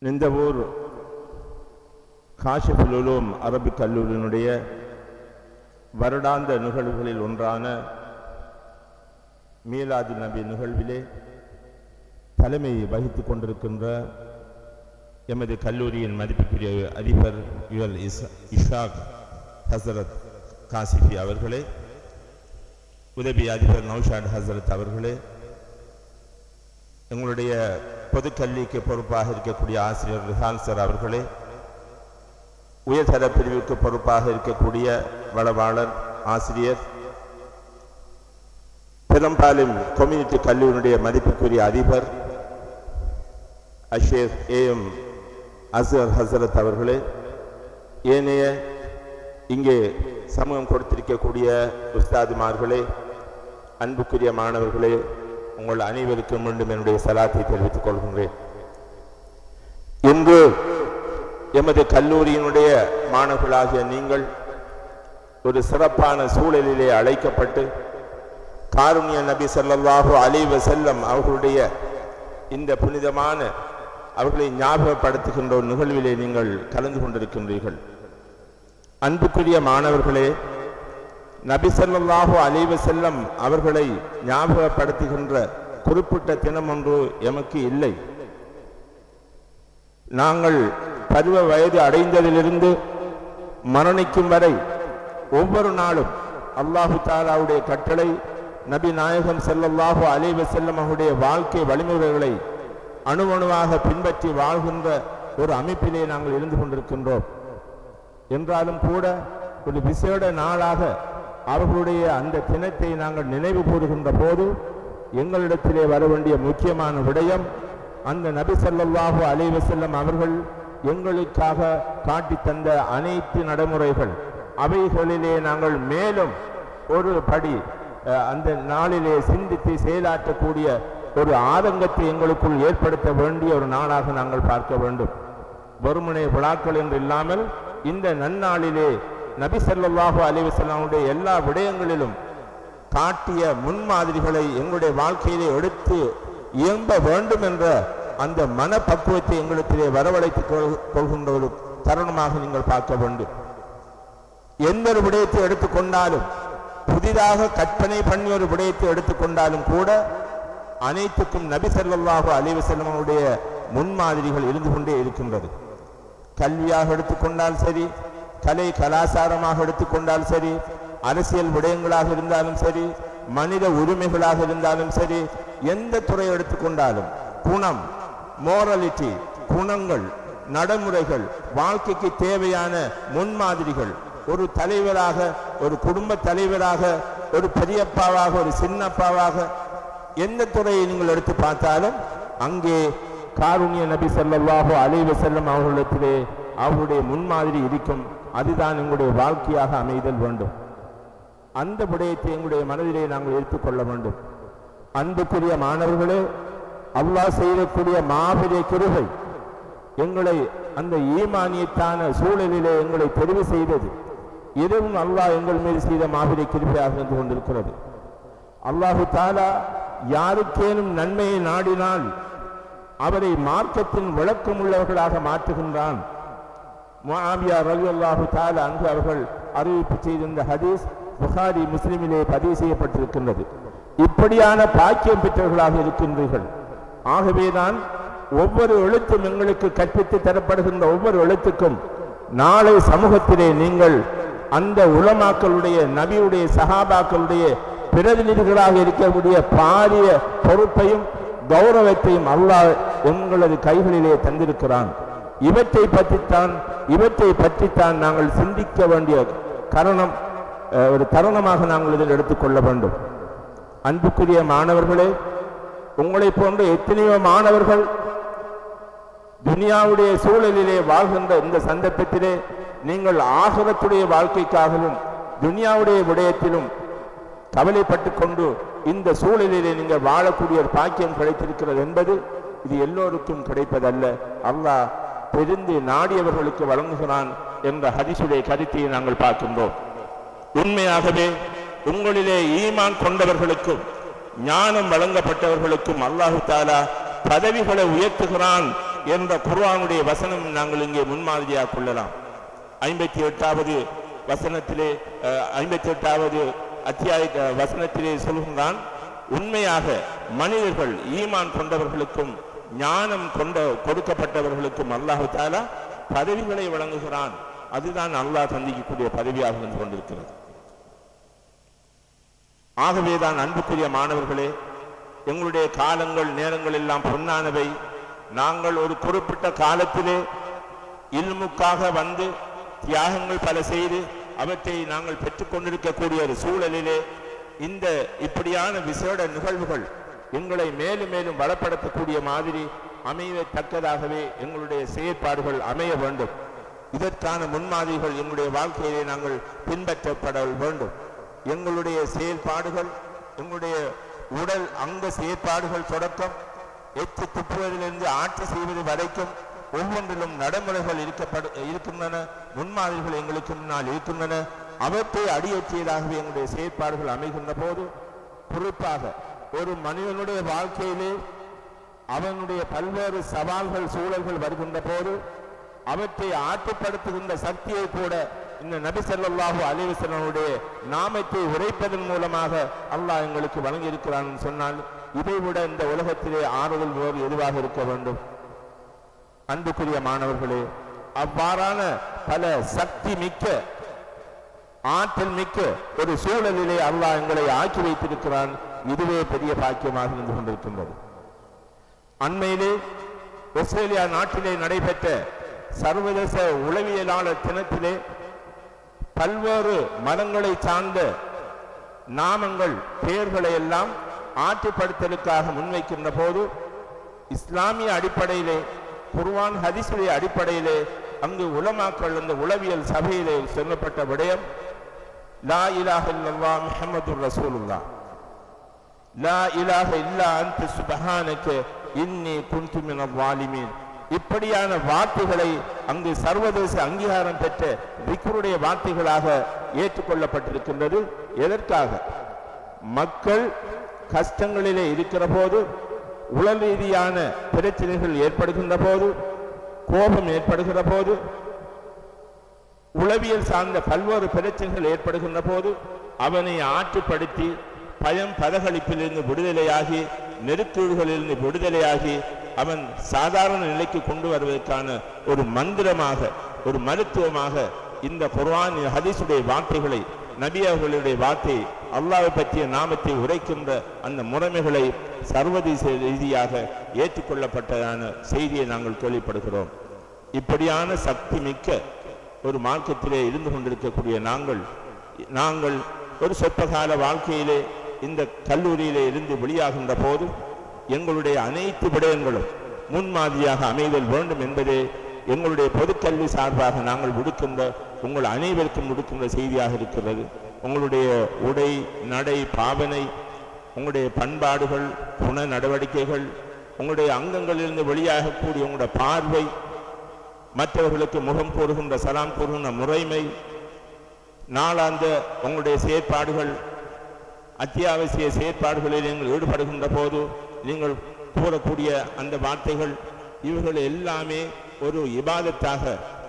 Nintavur காஷிஃபுல் Uloom Arabic கல்லூரியினுடைய வருடாந்த நிகழ்வுகளில் ஒன்றான மீலாது நபி நிகழ்விலே தலைமை வகித்துக் கொண்டிருக்கின்ற எமது கல்லூரியின் மதிப்புக்குரிய அதிபர் இஷாக் ஹசரத் காசிஃபி அவர்களே, உதவி அதிபர் நௌஷாத் ஹசரத் அவர்களே, எங்களுடைய பொதுக்கல்விக்கு பொறுப்பாக இருக்கக்கூடிய ஆசிரியர் ரிஹான் சார் அவர்களே, உயர்தர பிரிவுக்கு பொறுப்பாக இருக்கக்கூடிய வளவாளர் ஆசிரியர், பெரும்பாலும் கம்யூனிட்டி கல்லூரியுடைய மதிப்புக்குரிய அதிபர் அஷேர் ஏஎம் அஸ்ஹர் ஹசரத் அவர்களே, ஏனைய இங்கே சமூகம் கொடுத்திருக்கக்கூடிய உஸ்தாதுமார்களே, அன்புக்குரிய மாணவர்களே, உங்கள் அனைவருக்கும் மீண்டும் என்னுடைய சலாத்தை தெரிவித்துக் கொள்கின்றேன். இன்று எமது கல்லூரியினுடைய மாணவர்களாகிய நீங்கள் ஒரு சிறப்பான சூழலிலே அழைக்கப்பட்டு காருண்ய நபி ஸல்லல்லாஹு அலைஹி வஸல்லம் அவர்களுடைய இந்த புனிதமான அவர்களை ஞாபகப்படுத்துகின்ற ஒரு நிகழ்விலே நீங்கள் கலந்து கொண்டிருக்கின்றீர்கள். அன்புக்குரிய மாணவர்களே, நபி ஸல்லல்லாஹு அலைஹி வஸல்லம் அவர்களை ஞாபகப்படுத்துகின்ற குறிப்பிட்ட தினம் ஒன்று எமக்கு இல்லை. நாங்கள் பருவ வயது அடைந்ததிலிருந்து மரணிக்கும் வரை ஒவ்வொரு நாளும் அல்லாஹு தஆலாவுடைய கட்டளை, நபி நாயகம் ஸல்லல்லாஹு அலைஹி வஸல்லம் அவருடைய வாழ்க்கை வழிமுறைகளை அணுவணுவாக பின்பற்றி வாழ்கின்ற ஒரு அமைப்பிலே நாங்கள் இருந்து கொண்டிருக்கின்றோம். என்றாலும் கூட ஒரு விசேட நாளாக அவர்களுடைய அந்த தினத்தை நாங்கள் நினைவு கூறுகின்ற போது எங்களிடத்திலே வர வேண்டிய முக்கியமான விடயம், அந்த நபி ஸல்லல்லாஹு அலைஹி வஸல்லம் அவர்கள் எங்களுக்காக காட்டி தந்த அனைத்து நடைமுறைகள், அவைகளிலே நாங்கள் மேலும் ஒரு படி அந்த நாளிலே சிந்தித்து செயலாற்றக்கூடிய ஒரு ஆதங்கத்தை எங்களுக்குள் ஏற்படுத்த வேண்டிய ஒரு நாளாக நாங்கள் பார்க்க வேண்டும். வெறுமனே விழாக்கள் என்று இல்லாமல் இந்த நன்னாளிலே நபி ஸல்லல்லாஹு அலைஹி வஸல்லம் எல்லா விடயங்களிலும் காட்டிய முன்மாதிரிகளை எங்களுடைய வாழ்க்கையிலே எடுத்து இயம்ப வேண்டும் என்ற அந்த மனப்பக்குவத்தை எங்களிடத்திலே வரவழைத்துக் கொள்கின்ற ஒரு தருணமாக நீங்கள் பார்க்க வேண்டும். எந்த ஒரு விடயத்தை எடுத்துக்கொண்டாலும், புதிதாக கற்பனை பண்ணி ஒரு விடயத்தை எடுத்துக்கொண்டாலும் கூட அனைத்துக்கும் நபி ஸல்லல்லாஹு அலைஹி வஸல்லம் அவருடைய முன்மாதிரிகள் இருந்து கொண்டே இருக்கின்றது. கல்வியாக எடுத்துக்கொண்டால் சரி, கலை கலாச்சாரமாக எடுத்துக்கொண்டால் சரி, அரசியல் விடயங்களாக இருந்தாலும் சரி, மனித உரிமைகளாக இருந்தாலும் சரி, எந்த துறையை எடுத்துக்கொண்டாலும் குணம், மோரலிட்டி, குணங்கள், நடைமுறைகள், வாழ்க்கைக்கு தேவையான முன்மாதிரிகள், ஒரு தலைவராக, ஒரு குடும்ப தலைவராக, ஒரு பெரியப்பாவாக, ஒரு சின்னப்பாவாக, எந்த துறையை நீங்கள் எடுத்து பார்த்தாலும் அங்கே காருண்ய நபி ஸல்லல்லாஹு அலைஹி வஸல்லம் அவர்களிடத்திலே அவருடைய முன்மாதிரி இருக்கும். அதுதான் எங்களுடைய வாழ்க்கையாக அமைதல் வேண்டும். அந்த விடயத்தை எங்களுடைய மனதிலே நாங்கள் எடுத்துக்கொள்ள வேண்டும். அன்புக்குரிய மாணவர்களே, அல்லாஹ் செய்யக்கூடிய மாபெரிய கிருபை எங்களை அந்த ஈமானியத்தான சூழலிலே எங்களை தெரிவு செய்தது. இதுவும் அல்லாஹ் எங்கள் மீது செய்த மாபெரிய கிருபையாக இருந்து கொண்டிருக்கிறது. அல்லாஹு தஆலா யாருக்கேனும் நன்மையை நாடினால் அவரை மார்க்கத்தின் விளக்கம் உள்ளவர்களாக மாற்றுகின்றான். முஆவியா ரலியல்லாஹு தஆலா அன்ஹு அவர்கள் அறிவிப்பு செய்திருந்த ஹதீஸ் புகாரி முஸ்லிமிலே பதிவு செய்யப்பட்டிருக்கின்றது. இப்படியான பாக்கியம் பெற்றவர்களாக இருக்கின்றீர்கள். ஆகவேதான் ஒவ்வொரு எழுத்தும் எங்களுக்கு கற்பித்து தரப்படுகின்ற ஒவ்வொரு எழுத்துக்கும் நாளை சமூகத்திலே நீங்கள் அந்த உலமாக்களுடைய, நபியுடைய, சஹாபாக்களுடைய பிரதிநிதிகளாக இருக்கக்கூடிய பாரிய பொறுப்பையும் கௌரவத்தையும் அல்லாஹ் உங்களது கைகளிலே தந்திருக்கிறான். இவற்றை பற்றித்தான் நாங்கள் சிந்திக்க வேண்டிய ஒரு தருணமாக நாங்கள் இதில் எடுத்துக்கொள்ள வேண்டும். அன்புக்குரிய மாணவர்களே, உங்களை போன்ற எத்தனையோ மாணவர்கள் துனியாவுடைய சூழலிலே வாழ்கின்ற இந்த சந்தர்ப்பத்திலே நீங்கள் ஆகிரத்துடைய வாழ்க்கைக்காகவும் துனியாவுடைய விடயத்திலும் கவலைப்பட்டு கொண்டு இந்த சூழலிலே நீங்கள் வாழக்கூடிய ஒரு பாக்கியம் கிடைத்திருக்கிறது என்பது இது எல்லோருக்கும் கிடைப்பதல்ல. அல்லாஹ் தெரிந்து நாடியவர்களுக்கு வழங்குகிறான் என்ற ஹதீஸுடைய கருத்தை நாங்கள் பார்க்கின்றோம். உண்மையாகவே உங்களிலே ஈமான் கொண்டவர்களுக்கும் ஞானம் வழங்கப்பட்டவர்களுக்கும் அல்லாஹு தஆலா பதவிகளை உயர்த்துகிறான் என்ற குர்ஆனுடைய வசனம் நாங்கள் இங்கே முன்மாதிரியாக கொள்ளலாம். 58வது வசனத்திலே 58வது அத்தியாய வசனத்திலே சொல்கின்றான், உண்மையாக மனிதர்கள் ஈமான் கொண்டவர்களுக்கும் ஞானம் கொடுக்கப்பட்டவர்களுக்கும் அல்லாஹ் தஆலா பதவிகளை வழங்குகிறான். அதுதான் அல்லாஹ் சந்திக்கக்கூடிய பதவியாக இருந்து கொண்டிருக்கிறது. ஆகவேதான் அன்புக்குரிய மாணவர்களே, எங்களுடைய காலங்கள் நேரங்கள் எல்லாம் பொன்னானவை. நாங்கள் ஒரு குறிப்பிட்ட காலத்திலே இல்முக்காக வந்து தியாகங்கள் பல செய்து அவற்றை நாங்கள் பெற்றுக்கொண்டிருக்கக்கூடிய ஒரு சூழலிலே இந்த இப்படியான விசேட நிகழ்வுகள் எங்களை மேலும் மேலும் வளப்படுத்தக்கூடிய மாதிரி அமையத்தக்கதாகவே எங்களுடைய செயற்பாடுகள் அமைய வேண்டும். இதற்கான முன்மாதிரிகள் எங்களுடைய வாழ்க்கையிலே நாங்கள் பின்பற்றப்பட வேண்டும். எங்களுடைய செயல்பாடுகள், எங்களுடைய உடல் அங்க செயற்பாடுகள் தொடக்கம் எச்சு துப்புவதிலிருந்து ஆட்சி செய்வது வரைக்கும் ஒவ்வொன்றிலும் நடைமுறைகள் இருக்கின்றன, முன்மாதிரிகள் எங்களுக்கு முன்னால் இருக்கின்றன. அவற்றை அடியொற்றியதாகவே எங்களுடைய செயற்பாடுகள் அமைகின்ற போது, குறிப்பாக ஒரு மனிதனுடைய வாழ்க்கையிலே அவனுடைய பல்வேறு சவால்கள் சூழல்கள் வருகின்ற போது அவற்றை ஆற்றுப்படுத்துகின்ற சக்தியை கூட இந்த நபி ஸல்லல்லாஹு அலைஹி வஸல்லம் நாமத்தை உரைப்பதன் மூலமாக அல்லாஹ் எங்களுக்கு வழங்கி இருக்கிறான் சொன்னால், இதைவிட இந்த உலகத்திலே ஆறுதல் வேறு எதுவாக இருக்க வேண்டும்? அன்புக்குரிய மாணவர்களே, அவ்வாறான பல சக்தி மிக்க ஆற்றல் மிக்க ஒரு சூழலிலே அல்லாஹ் எங்களை ஆக்கி வைத்திருக்கிறான். இதுவே பெரிய பாக்கியமாக இருந்து கொண்டிருக்கின்றது. அண்மையிலே ஆஸ்திரேலியா நாட்டிலே நடைபெற்ற சர்வதேச உளவியலாளர் தினத்திலே பல்வேறு மதங்களை சார்ந்த நாமங்கள் பெயர்களை எல்லாம் ஆற்றுப்படுத்தலுக்காக முன்வைக்கின்ற போது இஸ்லாமிய அடிப்படையிலே குர்ஆன் ஹதீஸுடைய அடிப்படையிலே அங்கு உலமாக்கள் அந்த உளவியல் சபையிலே சொல்லப்பட்ட விடயம், லா இலாஹ இல்லல்லாஹ் முஹம்மதுர் ரசூலுல்லாஹ், லா இலாஹ இல்லா அன்த சுப்ஹானக இன்னி குன்து மினல் ஸாலிமீன். இப்படியான வார்த்தைகளை அங்கு சர்வதேச அங்கீகாரம் பெற்ற திக்ருடைய வார்த்தைகளாக ஏற்றுக்கொள்ளப்பட்டிருக்கின்றது. எதற்காக? மக்கள் கஷ்டங்களிலே இருக்கிற போது, உடல் ரீதியான பிரச்சனைகள் ஏற்படுகின்ற போது, கோபம் ஏற்படுகிற போது, உளவியல் சார்ந்த பல்வேறு பிரச்சனைகள் ஏற்படுகின்ற போது அவனை ஆற்றுப்படுத்தி பயம் பதகளிப்பிலிருந்து விடுதலையாகி, நெருக்கீடுகளிலிருந்து விடுதலையாகி அவன் சாதாரண நிலைக்கு கொண்டு வருவதற்கான ஒரு மந்திரமாக, ஒரு மருத்துவமாக இந்த குர்ஆன் ஹதீஸுடைய வார்த்தைகளை, நபி அவர்களுடைய வார்த்தை, அல்லாஹ்வை பற்றிய நாமத்தை உரைக்கின்ற அந்த முறைமைகளை சர்வதேச ரீதியாக ஏற்றுக்கொள்ளப்பட்டதான செய்தியை நாங்கள் கேள்விப்படுகிறோம். இப்படியான சக்தி மிக்க ஒரு மார்க்கத்திலே இருந்து கொண்டிருக்கக்கூடிய நாங்கள் ஒரு சொற்பகால வாழ்க்கையிலே இந்த கல்லூரியிலே இருந்து வெளியாகின்ற போது எங்களுடைய அனைத்து விடயங்களும் முன்மாதிரியாக அமைதல் வேண்டும் என்பதே எங்களுடைய பொதுக்கல்வி சார்பாக நாங்கள் விடுக்கின்ற, உங்கள் அனைவருக்கும் விடுக்கின்ற செய்தியாக இருக்கிறது. உங்களுடைய உடை நடை பாவனை, உங்களுடைய பண்பாடுகள் குண நடவடிக்கைகள், உங்களுடைய அங்கங்களிலிருந்து வெளியாகக்கூடிய உங்களுடைய பார்வை, மற்றவர்களுக்கு முகம் கூறுகின்ற சலாம் கூறுகின்ற முறைமை, நாளாந்த உங்களுடைய செயற்பாடுகள், அத்தியாவசிய செயற்பாடுகளில் நீங்கள் ஈடுபடுகின்ற போது நீங்கள் கூறக்கூடிய அந்த வார்த்தைகள், இவர்கள் எல்லாமே ஒரு இபாதத்தாக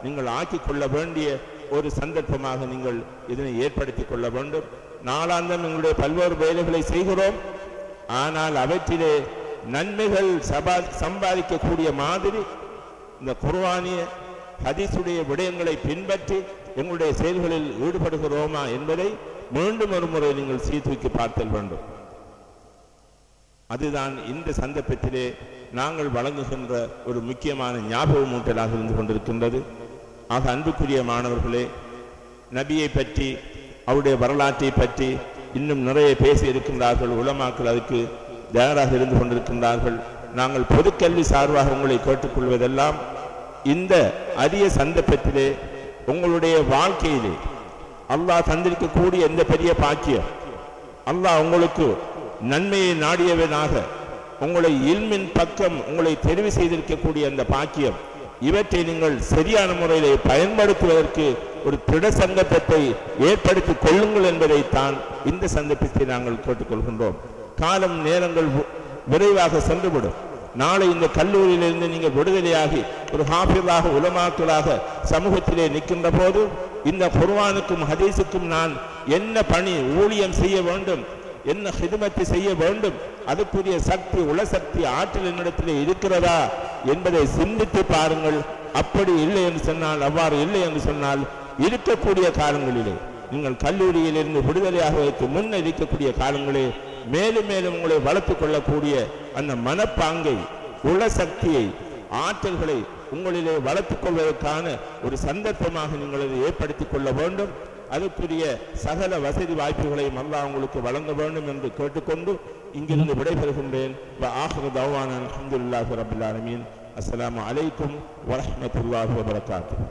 நீங்கள் ஆக்கிக் கொள்ள வேண்டிய ஒரு சந்தர்ப்பமாக நீங்கள் இதனை ஏற்படுத்தி கொள்ள வேண்டும். நாளாந்தம் எங்களுடைய பல்வேறு வேலைகளை செய்கிறோம், ஆனால் அவற்றிலே நன்மைகள் சம்பாதிக்கக்கூடிய மாதிரி இந்த குர்ஆனிய ஹதீஸுடைய விடயங்களை பின்பற்றி எங்களுடைய செயல்களில் ஈடுபடுகிறோமா என்பதை மீண்டும் ஒரு முறை நீங்கள் சீர்தூக்கி பார்த்தல் வேண்டும். அதுதான் இந்த சந்தர்ப்பத்திலே நாங்கள் வழங்குகின்ற ஒரு முக்கியமான ஞாபகமூட்டலாக இருந்து கொண்டிருக்கின்றது. ஆக அன்புக்குரிய மாணவர்களே, நபியை பற்றி, அவருடைய வரலாற்றை பற்றி இன்னும் நிறைய பேசி இருக்கின்றார்கள். உலமாக்கள் அதுக்கு தயாராக இருந்து கொண்டிருக்கின்றார்கள். நாங்கள் பொதுக்கல்வி சார்பாக உங்களை கேட்டுக்கொள்வதெல்லாம், இந்த அரிய சந்தர்ப்பத்திலே உங்களுடைய வாழ்க்கையிலே அல்லாஹ் தந்திருக்கக்கூடிய எந்த பெரிய பாக்கியம், அல்லாஹ் உங்களுக்கு நன்மையை நாடியவனாக உங்களை இல்மின் பக்கம் உங்களை தெரிவு செய்திருக்கக்கூடிய அந்த பாக்கியம், இவற்றை நீங்கள் சரியான முறையிலே பயன்படுத்துவதற்கு ஒரு திட சந்தர்ப்பத்தை ஏற்படுத்தி கொள்ளுங்கள் என்பதைத்தான் இந்த சந்தர்ப்பத்தை நாங்கள் கேட்டுக்கொள்கின்றோம். காலம் நேரங்கள் விரைவாக சென்றுவிடும். நாளை இந்த கல்லூரியிலிருந்து நீங்கள் விடுதலையாகி ஒரு ஹாஃபிஸாக உலமாக்களாக சமூகத்திலே நிற்கின்ற போது இந்த குர்ஆனுக்கும் ஹதீஸுக்கும் நான் என்ன பணி ஊழியம் செய்ய வேண்டும், என்ன ஹிதுமத்தை செய்ய வேண்டும், அதுக்குரிய சக்தி உளசக்தி ஆற்றல் என்னிடத்திலே இருக்கிறதா என்பதை சிந்தித்து பாருங்கள். அப்படி இல்லை என்று சொன்னால், அவ்வாறு இல்லை என்று சொன்னால், இருக்கக்கூடிய காலங்களிலே நீங்கள் கல்லூரியிலிருந்து விடுதலையாக முன்ன இருக்கக்கூடிய காலங்களே மேலும் மேலும் உங்களை வளர்த்துக் கொள்ளக்கூடிய அந்த மனப்பாங்கை உளசக்தியை ஆற்றல்களை உங்களிலே வளர்த்துக் கொள்வதற்கான ஒரு சந்தர்ப்பமாக நீங்கள் அதை ஏற்படுத்திக் கொள்ள வேண்டும். அதுக்குரிய சகல வசதி வாய்ப்புகளையும் அல்லாஹ் உங்களுக்கு வழங்க வேண்டும் என்று கேட்டுக்கொண்டு இங்கிருந்து விடைபெறுகின்றேன். ஆஹிரு தஅவானா அல்ஹம்துலில்லாஹி ரப்பில் ஆலமீன். அஸ்ஸலாமு அலைக்கும் வரஹ்மத்துல்லாஹி வபரகாத்துஹு.